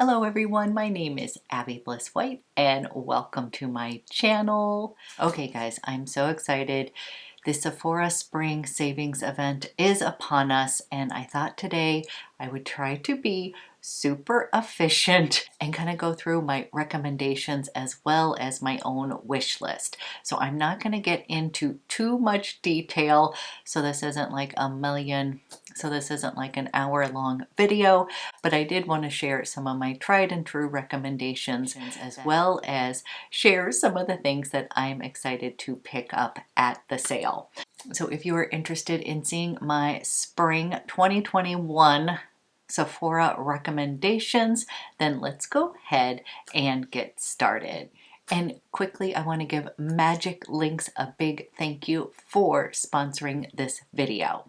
Hello everyone, my name is Abby Bliss White and welcome to my channel. Okay guys, I'm so excited. The Sephora Spring Savings event is upon us and I thought today I would try to be super efficient and kind of go through my recommendations as well as my own wish list. So I'm not going to get into too much detail, so this isn't like an hour-long video, but I did want to share some of my tried and true recommendations as well as share some of the things that I'm excited to pick up at the sale. So if you are interested in seeing my spring 2021 Sephora recommendations, then let's go ahead and get started. And quickly, I want to give Magic Links a big thank you for sponsoring this video.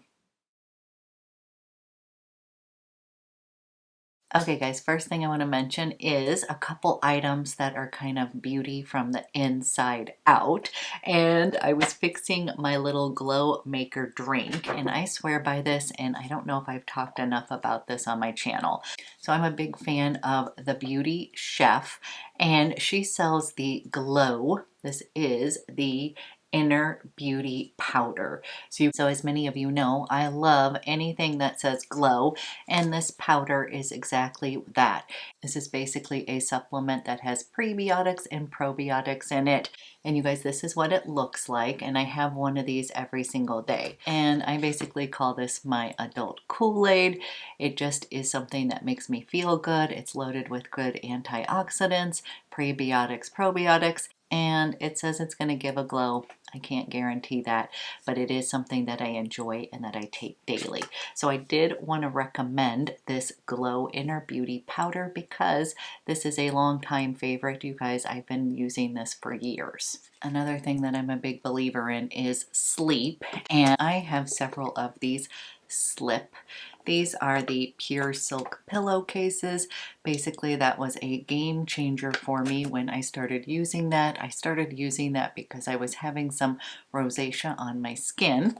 Okay guys, first thing I want to mention is a couple items that are kind of beauty from the inside out. And I was fixing my little glow maker drink and I swear by this, and I don't know if I've talked enough about this on my channel. So I'm a big fan of the Beauty Chef and she sells the Glow. This is the Inner Beauty Powder. So as many of you know, I love anything that says glow, and this powder is exactly that. This is basically a supplement that has prebiotics and probiotics in it. And you guys, this is what it looks like, and I have one of these every single day. And I basically call this my adult Kool-Aid. It just is something that makes me feel good. It's loaded with good antioxidants, prebiotics, probiotics, and it says it's going to give a glow. I can't guarantee that, but it is something that I enjoy and that I take daily. So I did want to recommend this Glow Inner Beauty Powder because this is a long-time favorite. You guys, I've been using this for years. Another thing that I'm a big believer in is sleep, and I have several of these Slip. These are the pure silk pillowcases. Basically, that was a game changer for me when I started using that. I started using that because I was having some rosacea on my skin,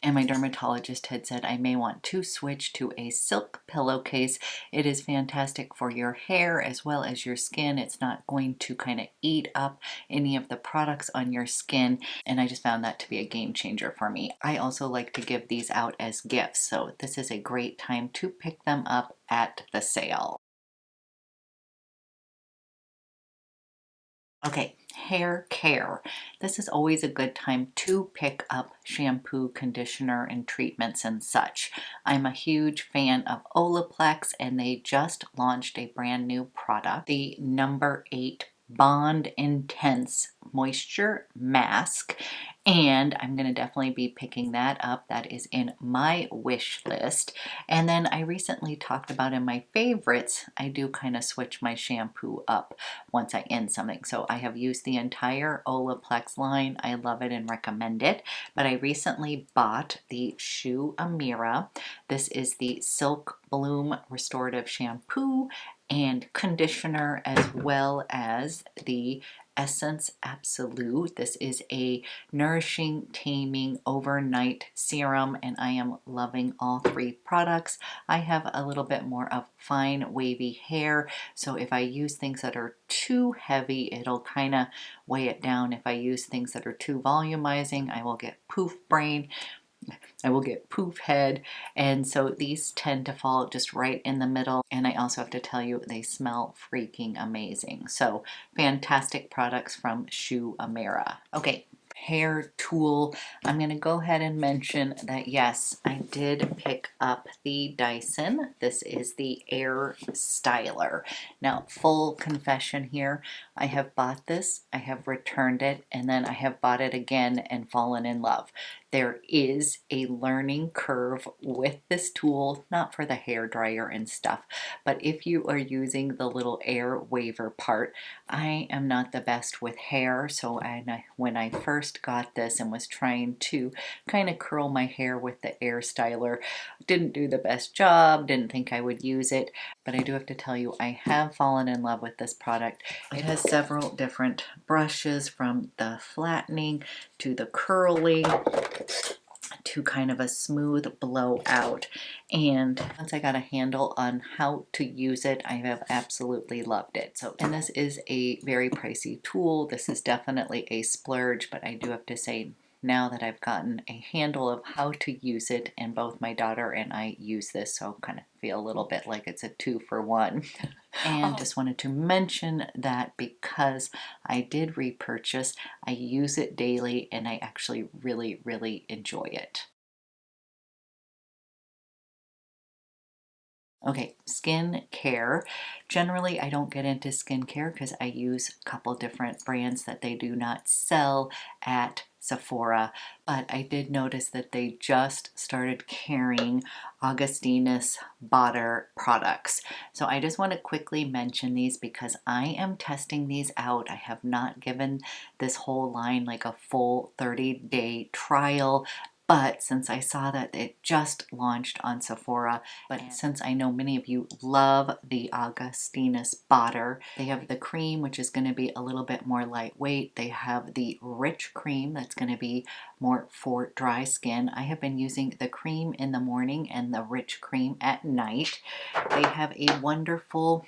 and my dermatologist had said I may want to switch to a silk pillowcase. It is fantastic for your hair as well as your skin. It's not going to kind of eat up any of the products on your skin, and I just found that to be a game changer for me. I also like to give these out as gifts, so this is a great time to pick them up at the sale. Okay, hair care. This is always a good time to pick up shampoo, conditioner, and treatments and such. I'm a huge fan of Olaplex, and they just launched a brand new product, the number 8 Bond Intense Moisture Mask, and I'm going to definitely be picking that up. That is in my wish list. And then I recently talked about in my favorites, I do kind of switch my shampoo up once I end something. So I have used the entire Olaplex line. I love it and recommend it. But I recently bought the Shoe Amira. This is the Silk Bloom Restorative Shampoo and conditioner, as well as the Essence Absolute. This is a nourishing, taming overnight serum, and I am loving all three products. I have a little bit more of fine wavy hair, so if I use things that are too heavy, it'll kind of weigh it down. If I use things that are too volumizing, I will get poof brain. I will get poof head, and so these tend to fall just right in the middle, and I also have to tell you they smell freaking amazing. So fantastic products from Shoe Amira. Okay, hair tool. I'm going to go ahead and mention that yes, I did pick up the Dyson. This is the Air Styler. Now, full confession here, I have bought this, I have returned it, and then I have bought it again and fallen in love. There is a learning curve with this tool, not for the hair dryer and stuff, but if you are using the little air waver part, I am not the best with hair, so when I first got this and was trying to kind of curl my hair with the Air Styler, didn't do the best job, didn't think I would use it, but I do have to tell you I have fallen in love with this product. It has several different brushes, from the flattening to the curling to kind of a smooth blowout. And once I got a handle on how to use it, I have absolutely loved it. So, and this is a very pricey tool. This is definitely a splurge, but I do have to say, now that I've gotten a handle of how to use it, and both my daughter and I use this, so kind of feel a little bit like it's a 2-for-1. And just wanted to mention that because I did repurchase, I use it daily and I actually really, really enjoy it. Okay, skin care. Generally, I don't get into skincare because I use a couple different brands that they do not sell at Sephora, but I did notice that they just started carrying Augustinus Bader products. So I just want to quickly mention these because I am testing these out. I have not given this whole line like a full 30-day trial. But since I saw that it just launched on Sephora, but since I know many of you love the Augustinus Bader, they have the cream, which is going to be a little bit more lightweight. They have the rich cream that's going to be more for dry skin. I have been using the cream in the morning and the rich cream at night. They have a wonderful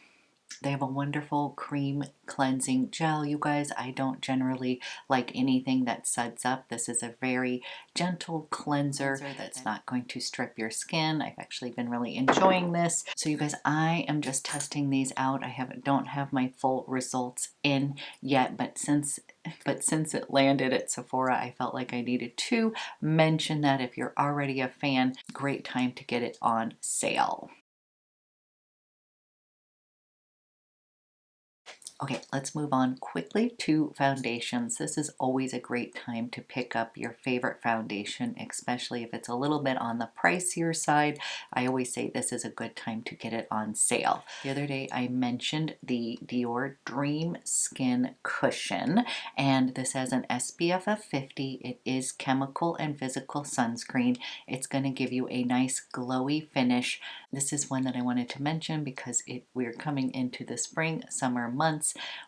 cream cleansing gel. You guys, I don't generally like anything that suds up. This is a very gentle cleanser that's not going to strip your skin. I've actually been really enjoying this. So you guys, I am just testing these out. Don't have my full results in yet, but since it landed at Sephora, I felt like I needed to mention that. If you're already a fan, great time to get it on sale. Okay, let's move on quickly to foundations. This is always a great time to pick up your favorite foundation, especially if it's a little bit on the pricier side. I always say this is a good time to get it on sale. The other day I mentioned the Dior Dream Skin Cushion, and this has an SPF of 50. It is chemical and physical sunscreen. It's going to give you a nice glowy finish. This is one that I wanted to mention because we're coming into the spring, summer months,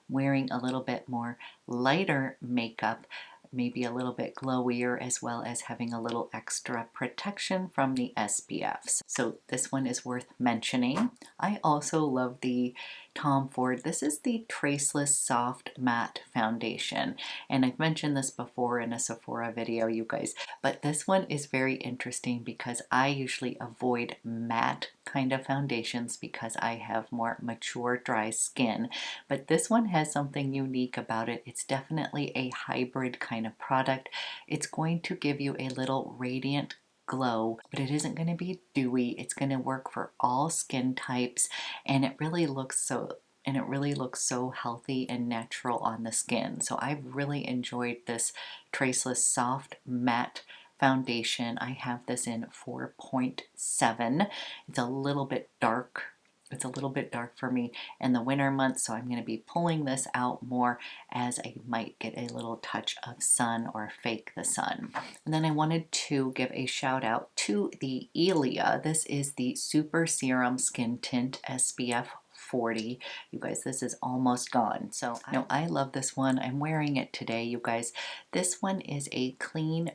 wearing a little bit more lighter makeup, maybe a little bit glowier, as well as having a little extra protection from the SPFs. So this one is worth mentioning. I also love the Tom Ford. This is the Traceless Soft Matte Foundation. And I've mentioned this before in a Sephora video, you guys, but this one is very interesting because I usually avoid matte kind of foundations because I have more mature, dry skin. But this one has something unique about it. It's definitely a hybrid kind of product. It's going to give you a little radiant glow, but it isn't going to be dewy. It's going to work for all skin types, and it really looks so healthy and natural on the skin. So I've really enjoyed this Traceless Soft Matte Foundation. I have this in 4.7. It's a little bit dark. It's a little bit dark for me in the winter months, so I'm going to be pulling this out more as I might get a little touch of sun or fake the sun. And then I wanted to give a shout out to the ATELIER. This is the Super Serum Skin Tint SPF 40. You guys, this is almost gone. So I love this one. I'm wearing it today, you guys. This one is a clean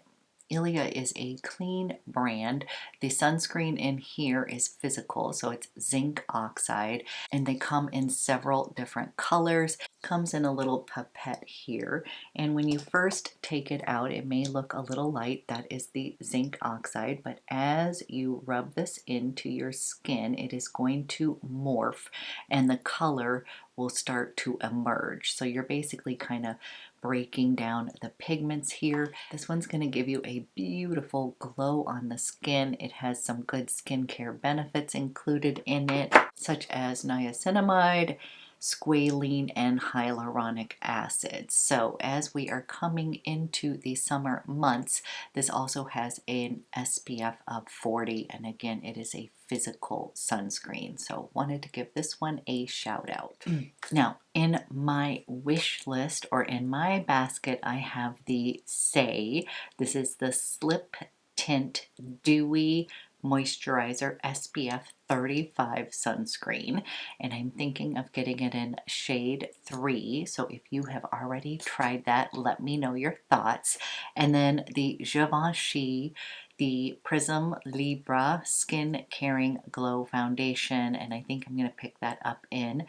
ATELIER is a clean brand. The sunscreen in here is physical, so it's zinc oxide, and they come in several different colors. Comes in a little pipette here, and when you first take it out, it may look a little light. That is the zinc oxide, but as you rub this into your skin, it is going to morph and the color will start to emerge. So you're basically kind of breaking down the pigments here. This one's going to give you a beautiful glow on the skin. It has some good skincare benefits included in it, such as niacinamide, squalene, and hyaluronic acid. So as we are coming into the summer months, this also has an SPF of 40, and again, it is a physical sunscreen. So wanted to give this one a shout out. Now, in my wish list, or in my basket, I have the saie. This is the Slip Tint Dewy Moisturizer SPF 35 sunscreen, and I'm thinking of getting it in shade 3. So if you have already tried that, let me know your thoughts. And then the Givenchy the Prism Libra Skin Caring Glow Foundation, and I think I'm going to pick that up in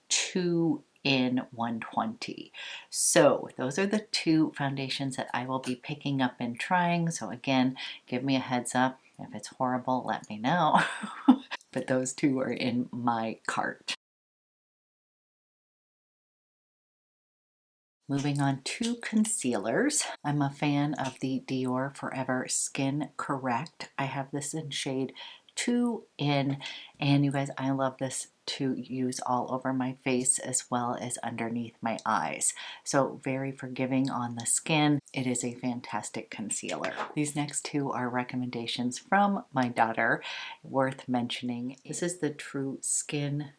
2 in 120. So those are the two foundations that I will be picking up and trying. So again, give me a heads up. If it's horrible, let me know. But those two are in my cart. Moving on to concealers. I'm a fan of the Dior Forever Skin Correct. I have this in shade 2 in, and you guys, I love this to use all over my face as well as underneath my eyes. So very forgiving on the skin. It is a fantastic concealer. These next two are recommendations from my daughter, worth mentioning. This is the True Skin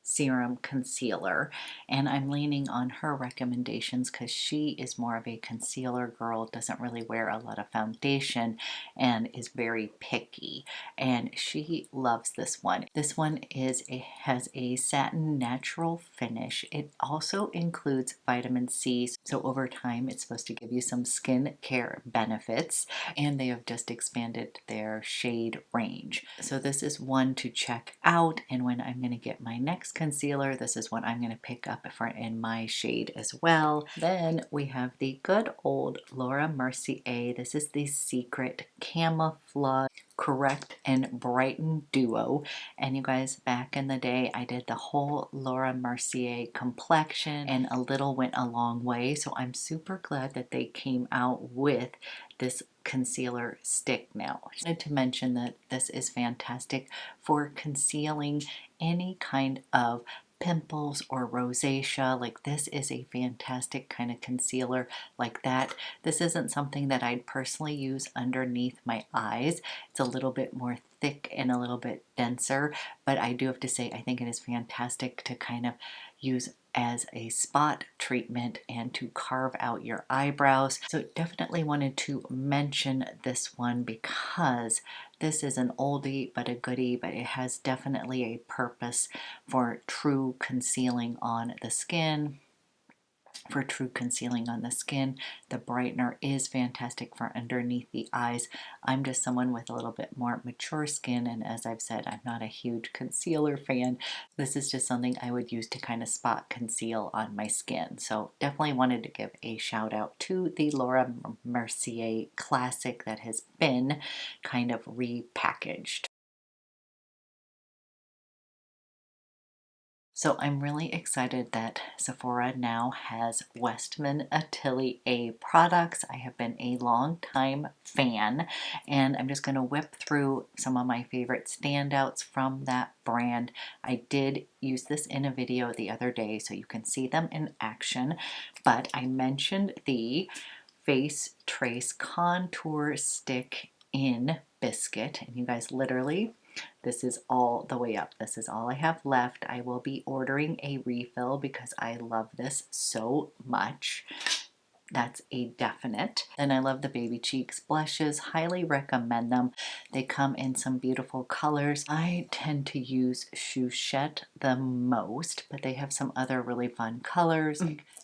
Serum Concealer, and I'm leaning on her recommendations because she is more of a concealer girl, doesn't really wear a lot of foundation, and is very picky, and she loves this one. This one has a satin natural finish. It also includes vitamin C, so over time it's supposed to give you some skin care benefits, and they have just expanded their shade range. So this is one to check out, and when I'm going to get my next concealer, this is what I'm going to pick up in my shade as well. Then we have the good old Laura Mercier. This is the Secret Camouflage Correct and Brighten Duo. And you guys, back in the day, I did the whole Laura Mercier complexion, and a little went a long way. So I'm super glad that they came out with this concealer stick now. I wanted to mention that this is fantastic for concealing any kind of pimples or rosacea. Like, this is a fantastic kind of concealer like that. This isn't something that I'd personally use underneath my eyes. It's a little bit more thick and a little bit denser, but I do have to say I think it is fantastic to kind of use as a spot treatment and to carve out your eyebrows. So definitely wanted to mention this one because this is an oldie but a goodie, but it has definitely a purpose for true concealing on the skin. The brightener is fantastic for underneath the eyes. I'm just someone with a little bit more mature skin, and as I've said, I'm not a huge concealer fan. This is just something I would use to kind of spot conceal on my skin. So definitely wanted to give a shout out to the Laura Mercier classic that has been kind of repackaged. So I'm really excited that Sephora now has WESTMAN Atelier products. I have been a long time fan, and I'm just going to whip through some of my favorite standouts from that brand. I did use this in a video the other day, so you can see them in action, but I mentioned the Face Trace Contour Stick in Biscuit, and you guys, literally, this is all the way up. This is all I have left. I will be ordering a refill because I love this so much. That's a definite. And I love the Baby Cheeks blushes. Highly recommend them. They come in some beautiful colors. I tend to use Chouchette the most, but they have some other really fun colors.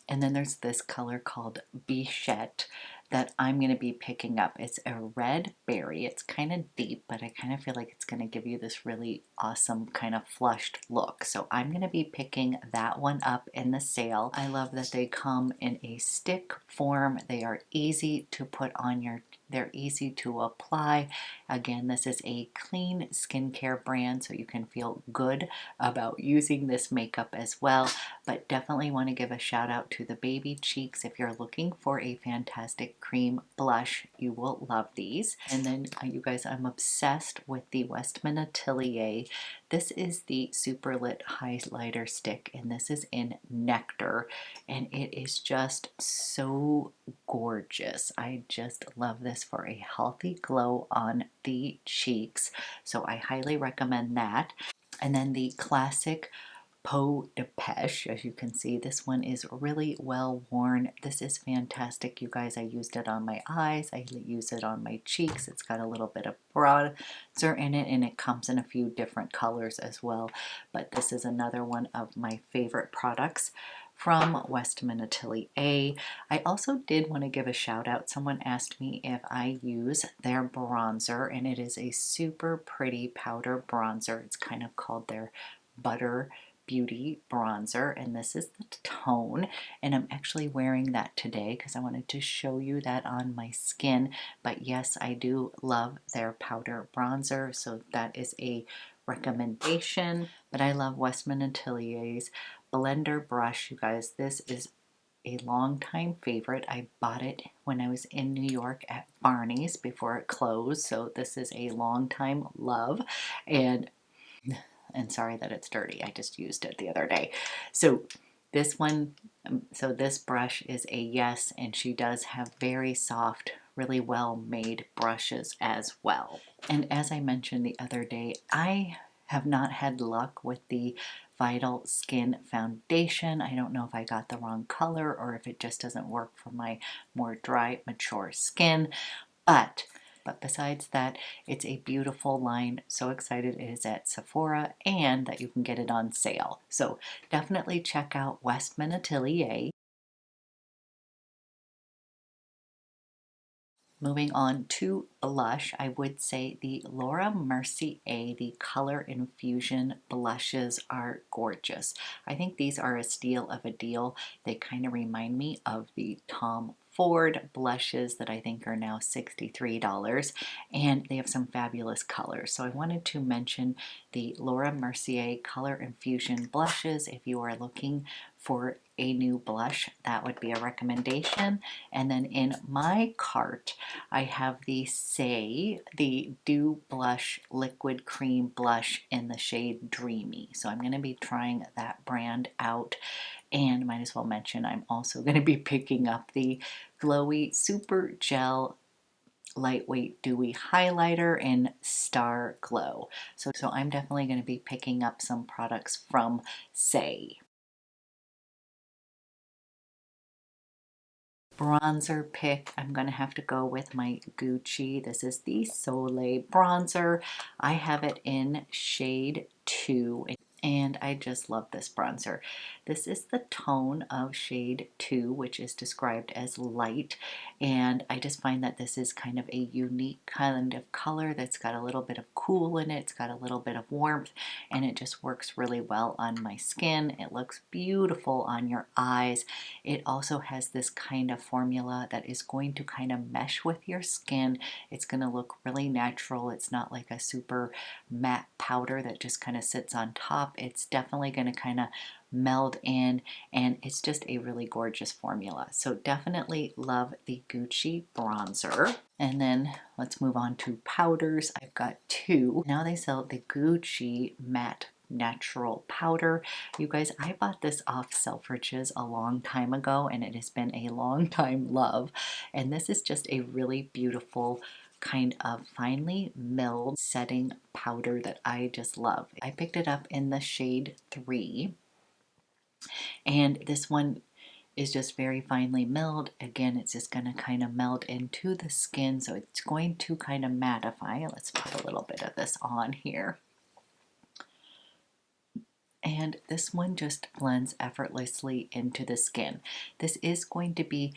And then there's this color called Bichette that I'm going to be picking up. It's a red berry. It's kind of deep, but I kind of feel like it's going to give you this really awesome kind of flushed look. So I'm going to be picking that one up in the sale. I love that they come in a stick form. They are easy to put on they're easy to apply. Again, this is a clean skincare brand, so you can feel good about using this makeup as well. But definitely want to give a shout out to the Baby Cheeks. If you're looking for a fantastic cream blush, you will love these. And then you guys, I'm obsessed with the WESTMAN Atelier. This is the Super Lit highlighter stick, and this is in Nectar, and it is just so gorgeous. I just love this for a healthy glow on the cheeks, so I highly recommend that. And then the classic Peau de Pêche, as you can see, this one is really well worn. This is fantastic, you guys. I used it on my eyes, I use it on my cheeks. It's got a little bit of bronzer in it, and it comes in a few different colors as well. But this is another one of my favorite products from Westman Atelier. I also did want to give a shout out. Someone asked me if I use their bronzer, and it is a super pretty powder bronzer. It's kind of called their Butter Beauty bronzer, and this is the tone, and I'm actually wearing that today because I wanted to show you that on my skin. But yes, I do love their powder bronzer, so that is a recommendation. But I love Westman Atelier's blender brush, you guys. This is a long time favorite. I bought it when I was in New York at Barney's before it closed, so this is a long time love. And sorry that it's dirty. I just used it the other day. So this one, so this brush is a yes, and she does have very soft, really well made brushes as well. And as I mentioned the other day, I have not had luck with the Vital Skin Foundation. I don't know if I got the wrong color or if it just doesn't work for my more dry, mature skin. But besides that, it's a beautiful line. So excited it is at Sephora and that you can get it on sale. So definitely check out Westman Atelier. Moving on to blush, I would say the Laura Mercier, the Color Infusion blushes are gorgeous. I think these are a steal of a deal. They kind of remind me of the Tom Ford blushes that I think are now $63, and they have some fabulous colors. So I wanted to mention the Laura Mercier Color Infusion blushes. If you are looking for a new blush, that would be a recommendation. And then in my cart, I have the saie, the Dew Blush Liquid Cream Blush in the shade Dreamy. So I'm going to be trying that brand out. And might as well mention I'm also going to be picking up the Glowy Super Gel Lightweight Dewy Highlighter in Star Glow. So I'm definitely going to be picking up some products from saie. Bronzer pick, I'm going to have to go with my Gucci. This is the Soleil bronzer. I have it in shade 2, and I just love this bronzer. This is the tone of shade 2, which is described as light, and I just find that this is kind of a unique kind of color that's got a little bit of cool in it. It's got a little bit of warmth, and it just works really well on my skin. It looks beautiful on your eyes. It also has this kind of formula that is going to kind of mesh with your skin. It's going to look really natural. It's not like a super matte powder that just kind of sits on top. It's definitely going to kind of meld in, and it's just a really gorgeous formula. So definitely love the Gucci bronzer. And then let's move on to powders. I've got 2. Now they sell the Gucci matte natural powder. You guys, I bought this off Selfridges a long time ago, and it has been a long time love. And this is just a really beautiful kind of finely milled setting powder that I just love. I picked it up in the shade 3, and this one is just very finely milled. Again, it's just going to kind of meld into the skin, so it's going to kind of mattify. Let's put a little bit of this on here. And this one just blends effortlessly into the skin. This is going to be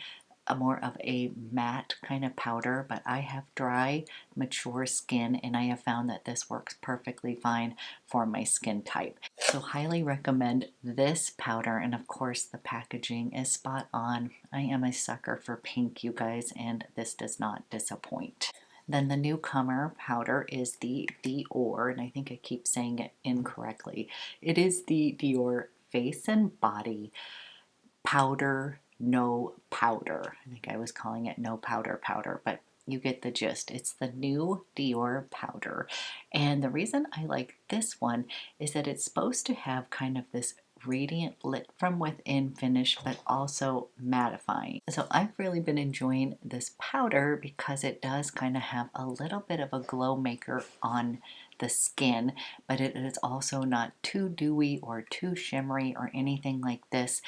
a more of a matte kind of powder, but I have dry, mature skin, and I have found that this works perfectly fine for my skin type. So highly recommend this powder, and of course the packaging is spot on. I am a sucker for pink, you guys, and this does not disappoint. Then the newcomer powder is the Dior, and I think I keep saying it incorrectly. It is the Dior Face and Body Powder No Powder. I think I was calling it No Powder Powder, but you get the gist. It's the new Dior powder. And the reason I like this one is that it's supposed to have kind of this radiant lit from within finish, but also mattifying. So I've really been enjoying this powder because it does kind of have a little bit of a glow maker on the skin, but it is also not too dewy or too shimmery or anything like this.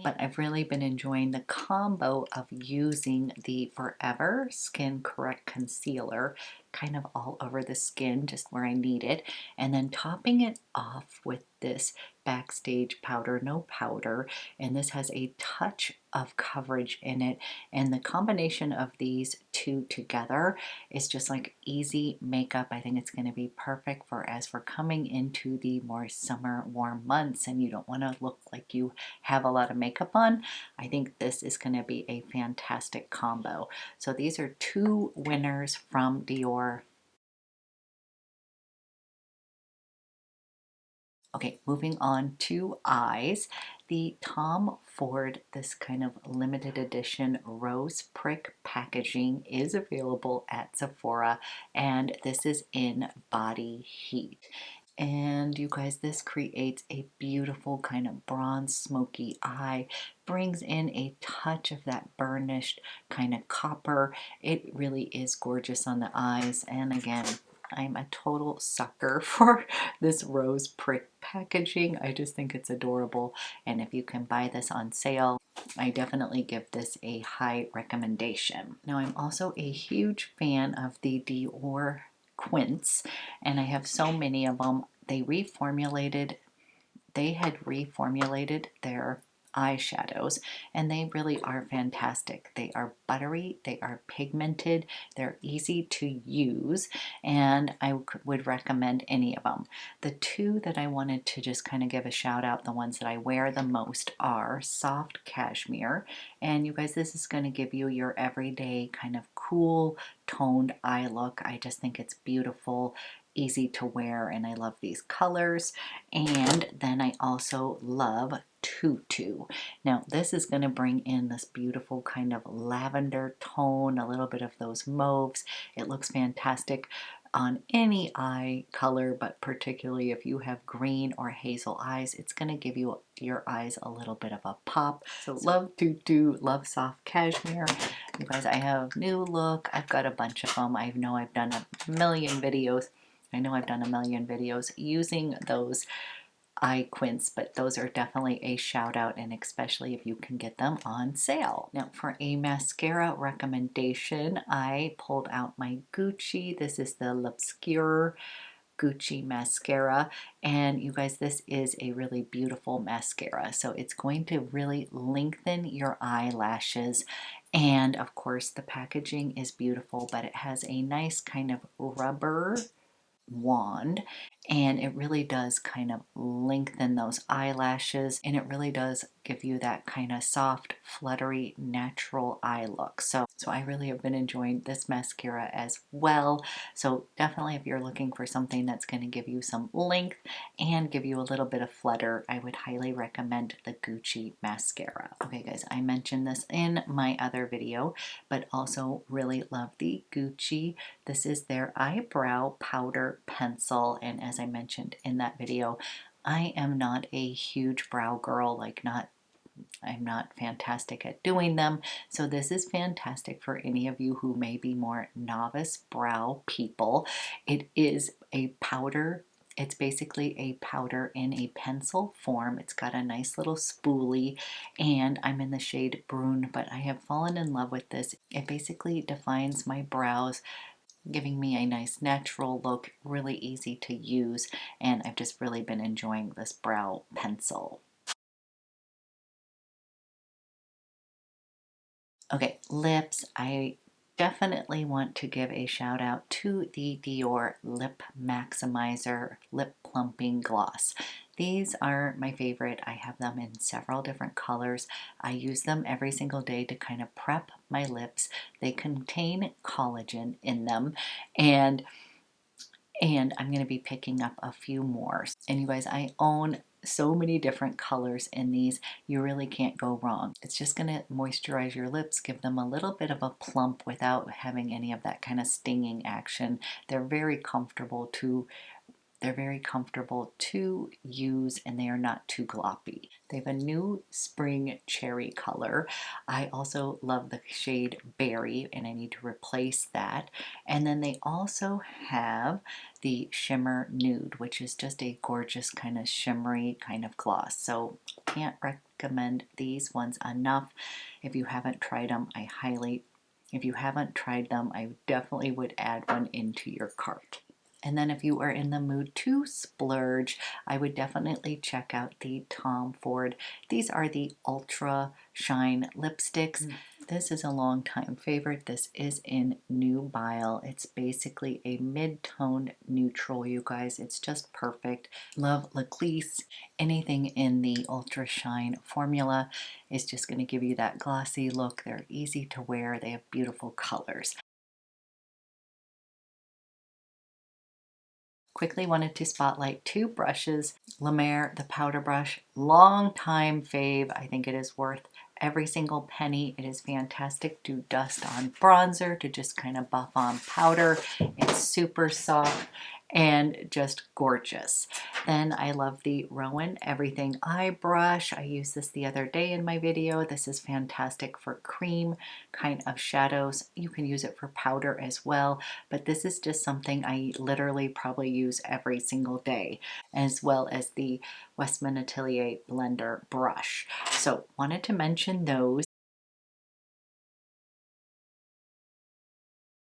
But I've really been enjoying the combo of using the Forever Skin Correct Concealer kind of all over the skin, just where I need it, and then topping it off with this Backstage Powder No Powder, and this has a touch of coverage in it, and the combination of these two together is just like easy makeup. I think it's going to be perfect for as we're coming into the more summer warm months and you don't want to look like you have a lot of makeup on. I think this is going to be a fantastic combo. So these are two winners from Dior. Okay, moving on to eyes. The Tom Ford, this kind of limited edition rose prick packaging is available at Sephora, and this is in Body Heat. And you guys, this creates a beautiful kind of bronze smoky eye, brings in a touch of that burnished kind of copper. It really is gorgeous on the eyes. And again, I'm a total sucker for this rose prick packaging. I just think it's adorable. And if you can buy this on sale, I definitely give this a high recommendation. Now, I'm also a huge fan of the Dior Quince, and I have so many of them. They had reformulated their eyeshadows, and they really are fantastic. They are buttery, they are pigmented, they're easy to use, and I would recommend any of them. The two that I wanted to just kind of give a shout out, the ones that I wear the most, are Soft Cashmere, and you guys, this is going to give you your everyday kind of cool toned eye look. I just think it's beautiful, easy to wear, and I love these colors. And then I also love Tutu. Now this is going to bring in this beautiful kind of lavender tone, a little bit of those mauves. It looks fantastic on any eye color, but particularly if you have green or hazel eyes, it's going to give you your eyes a little bit of a pop. So love Tutu, love Soft Cashmere. You guys, I have New Look. I've got a bunch of them. I know I've done a million videos. Using those eye quints, but those are definitely a shout out, and especially if you can get them on sale. Now for a mascara recommendation, I pulled out my Gucci. This is the L'Obscure Gucci mascara, and you guys, this is a really beautiful mascara. So it's going to really lengthen your eyelashes, and of course the packaging is beautiful, but it has a nice kind of rubber wand, and it really does kind of lengthen those eyelashes, and it really does give you that kind of soft, fluttery, natural eye look. So I really have been enjoying this mascara as well. So definitely, if you're looking for something that's going to give you some length and give you a little bit of flutter, I would highly recommend the Gucci mascara. Okay guys, I mentioned this in my other video, but also really love the Gucci. This is their eyebrow powder pencil, and as I mentioned in that video, I am not a huge brow girl, I'm not fantastic at doing them, so this is fantastic for any of you who may be more novice brow people. It is a powder. It's basically a powder in a pencil form. It's got a nice little spoolie, and I'm in the shade Brune, but I have fallen in love with this. It basically defines my brows, giving me a nice natural look, really easy to use, and I've just really been enjoying this brow pencil. Okay, lips. I definitely want to give a shout out to the Dior Lip Maximizer Lip Plumping Gloss. These are my favorite. I have them in several different colors. I use them every single day to kind of prep my lips. They contain collagen in them, and I'm going to be picking up a few more. And you guys, I own so many different colors in these. You really can't go wrong. It's just going to moisturize your lips, give them a little bit of a plump without having any of that kind of stinging action. They're very comfortable to use, and they are not too gloppy. They have a new spring cherry color. I also love the shade berry, and I need to replace that. And then they also have the shimmer nude, which is just a gorgeous kind of shimmery kind of gloss. So can't recommend these ones enough. If you haven't tried them, I highly If you haven't tried them, I definitely would add one into your cart. And then if you are in the mood to splurge, I would definitely check out the Tom Ford. These are the Ultra Shine lipsticks. This is a long time favorite. This is in Nubile. It's basically a mid-toned neutral, you guys. It's just perfect. Love LIPPIES. Anything in the Ultra Shine formula is just going to give you that glossy look. They're easy to wear. They have beautiful colors. Quickly wanted to spotlight two brushes. La Mer, the powder brush, long time fave. I think it is worth every single penny. It is fantastic to dust on bronzer, to just kind of buff on powder. It's super soft and just gorgeous. Then I love the Rowan Everything Eye Brush. I used this the other day in my video. This is fantastic for cream kind of shadows. You can use it for powder as well, but this is just something I literally probably use every single day, as well as the WESTMAN Atelier blender brush. So wanted to mention those.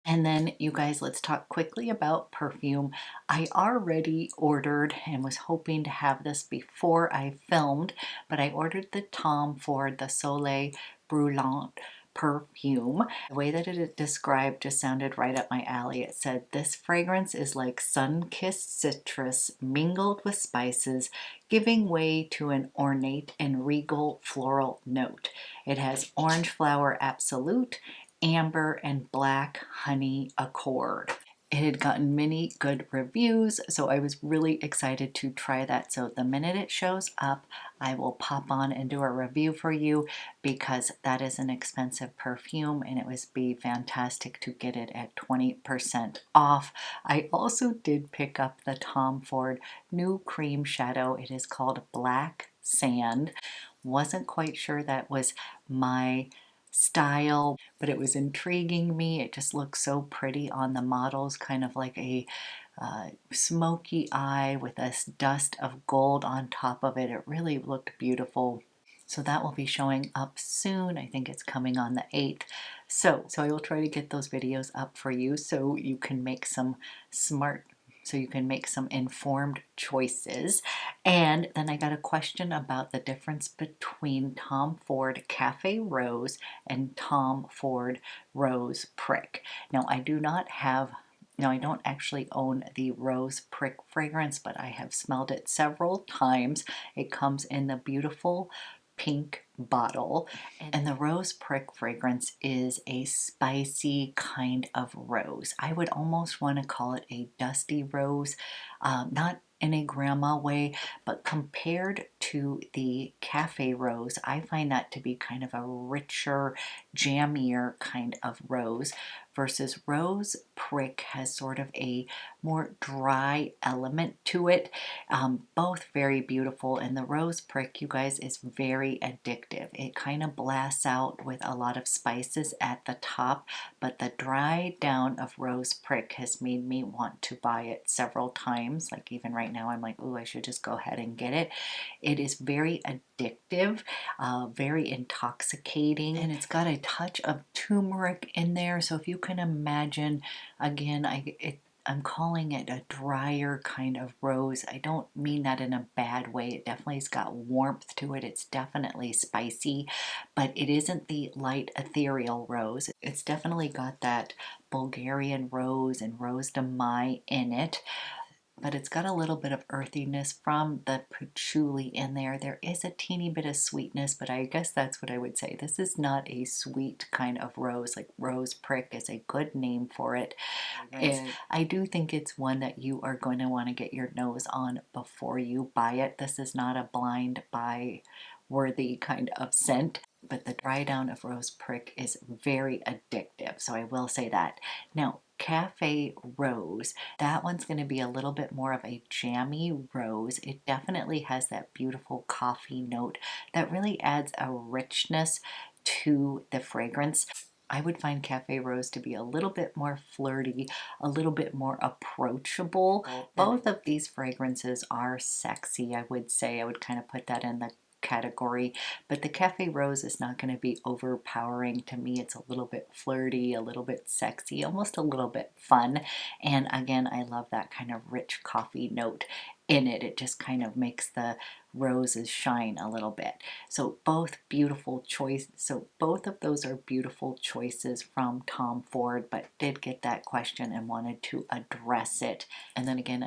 And then you guys, let's talk quickly about perfume. I already ordered and was hoping to have this before I filmed, but I ordered the Tom Ford, the Soleil Brûlant perfume. The way that it described just sounded right up my alley. It said, this fragrance is like sun-kissed citrus mingled with spices, giving way to an ornate and regal floral note. It has orange flower absolute, amber, and black honey accord. It had gotten many good reviews, so I was really excited to try that. So the minute it shows up, I will pop on and do a review for you, because that is an expensive perfume and it would be fantastic to get it at 20% off. I also did pick up the Tom Ford new cream shadow. It is called Black Sand. Wasn't quite sure that was my style, but it was intriguing me. It just looks so pretty on the models, kind of like a smoky eye with a dust of gold on top of it. It really looked beautiful. So that will be showing up soon. I think it's coming on the 8th. So I will try to get those videos up for you so you can make some informed choices. And then I got a question about the difference between Tom Ford Cafe Rose and Tom Ford Rose Prick. Now, I don't actually own the Rose Prick fragrance, but I have smelled it several times. It comes in the beautiful pink bottle, and the Rose Prick fragrance is a spicy kind of rose. I would almost want to call it a dusty rose, not in a grandma way, but compared to the Cafe Rose, I find that to be kind of a richer, jammier kind of rose, versus Rose Prick has sort of a more dry element to it. Both very beautiful, and the Rose Prick, you guys, is very addictive. It kind of blasts out with a lot of spices at the top, but the dry down of Rose Prick has made me want to buy it several times. Like even right now, I'm like, ooh, I should just go ahead and get it. It is very addictive, very intoxicating, and it's got a touch of turmeric in there. So if you can imagine, again, I'm calling it a drier kind of rose. I don't mean that in a bad way. It definitely has got warmth to it. It's definitely spicy, but it isn't the light ethereal rose. It's definitely got that Bulgarian rose and rose de mai in it, but it's got a little bit of earthiness from the patchouli in there. There is a teeny bit of sweetness, but I guess that's what I would say. This is not a sweet kind of rose. Like Rose Prick is a good name for it. And I do think it's one that you are going to want to get your nose on before you buy it. This is not a blind buy worthy kind of scent, but the dry down of Rose Prick is very addictive. So I will say that. Now, Cafe Rose, that one's going to be a little bit more of a jammy rose. It definitely has that beautiful coffee note that really adds a richness to the fragrance. I would find Cafe Rose to be a little bit more flirty, a little bit more approachable. Both of these fragrances are sexy, I would say. I would kind of put that in the category, but the Cafe Rose is not going to be overpowering. To me, it's a little bit flirty, a little bit sexy, almost a little bit fun. And again, I love that kind of rich coffee note in it. It just kind of makes the roses shine a little bit. So both beautiful choice. So both of those are beautiful choices from Tom Ford, but did get that question and wanted to address it. And then again,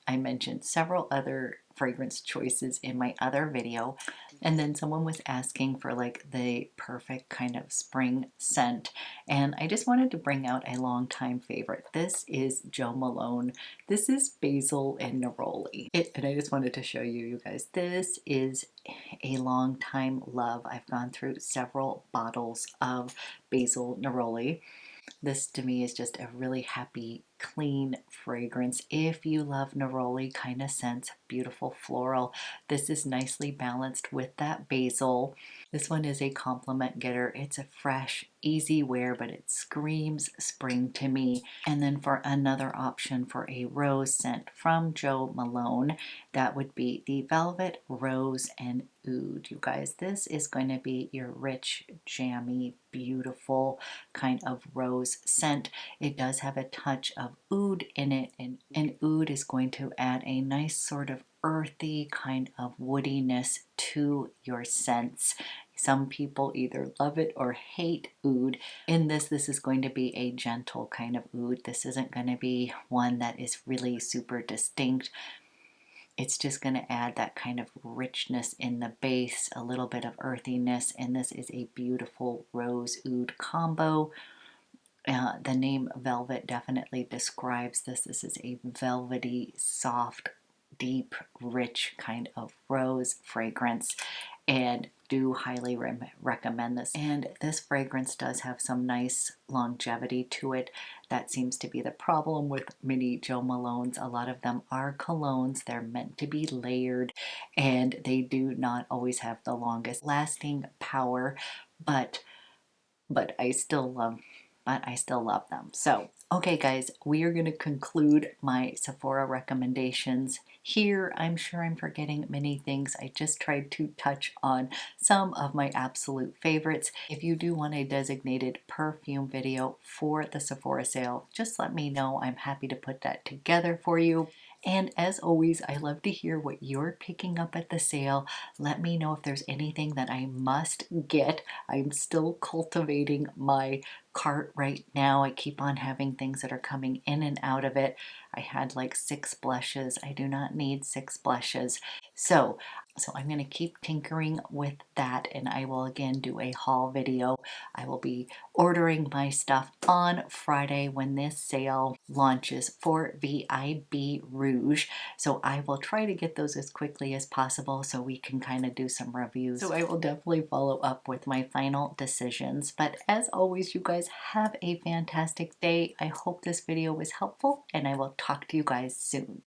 I mentioned several other fragrance choices in my other video, and then someone was asking for like the perfect kind of spring scent, and I just wanted to bring out a longtime favorite. This is Jo Malone. This is Basil and Neroli. And I just wanted to show you, you guys, this is a long time love. I've gone through several bottles of Basil Neroli. This to me is just a really happy, clean fragrance. If you love neroli kind of scents, beautiful floral. This is nicely balanced with that basil. This one is a compliment getter. It's a fresh, easy wear, but it screams spring to me. And then for another option for a rose scent from Jo Malone, that would be the Velvet Rose and Oud. You guys, this is going to be your rich, jammy, beautiful kind of rose scent. It does have a touch of oud in it, and oud is going to add a nice sort of earthy kind of woodiness to your scents. Some people either love it or hate oud. In this is going to be a gentle kind of oud. This isn't going to be one that is really super distinct. It's just going to add that kind of richness in the base, a little bit of earthiness, and this is a beautiful rose oud combo. The name Velvet definitely describes this. This is a velvety, soft, deep, rich kind of rose fragrance, and do highly recommend this. And this fragrance does have some nice longevity to it. That seems to be the problem with many Jo Malones. A lot of them are colognes. They're meant to be layered, and they do not always have the longest lasting power, but I still love them. So, okay guys, we are going to conclude my Sephora recommendations here. I'm sure I'm forgetting many things. I just tried to touch on some of my absolute favorites. If you do want a designated perfume video for the Sephora sale, just let me know. I'm happy to put that together for you. And as always, I love to hear what you're picking up at the sale. Let me know if there's anything that I must get. I'm still cultivating my cart right now. I keep on having things that are coming in and out of it. I had like 6 blushes. I do not need 6 blushes. So I'm going to keep tinkering with that, and I will again do a haul video. I will be ordering my stuff on Friday when this sale launches for VIB Rouge. So I will try to get those as quickly as possible so we can kind of do some reviews. So I will definitely follow up with my final decisions. But as always, you guys have a fantastic day. I hope this video was helpful, and I will talk to you guys soon.